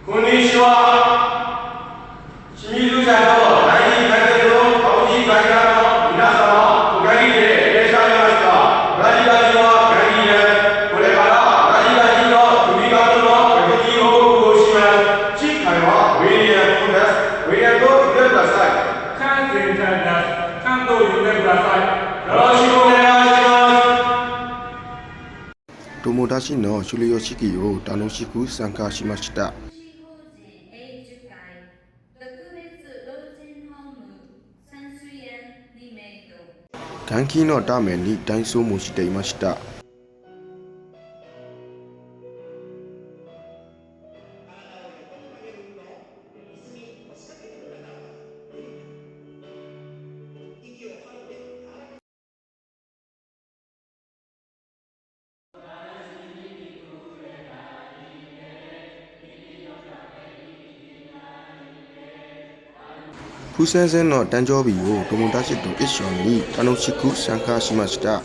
こんにちは。清水社と第二会計の株式会社の皆様、おかげでいらっしゃいました。ラジラジは会議です。これからラジラジの組み方の手続き報告をします。次回はウィリアムです。ウィリアムと言ってください。チャンスにチャンです。ちゃんと言ってください。よろしくお願いします。友達の修了式を楽しく参加しました。換気のために体操もしていました。プ先生の誕生日を友達と一緒に楽しく参加しました。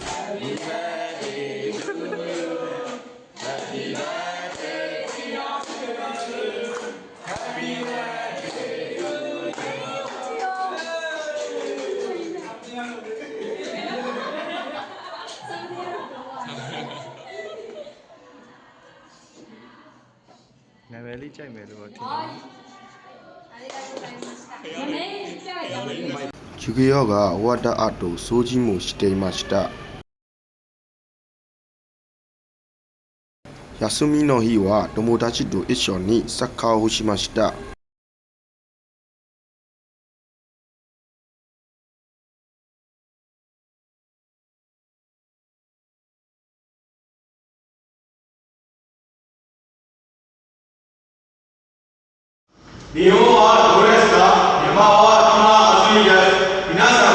နာမည်လေးကြိုက်မယ်လို့ထင်တယ်授業が終わった後、掃除もしていました。休みの日は友達と一緒にサッカーをしました。日本はどうですか？山は今暑いです。皆さん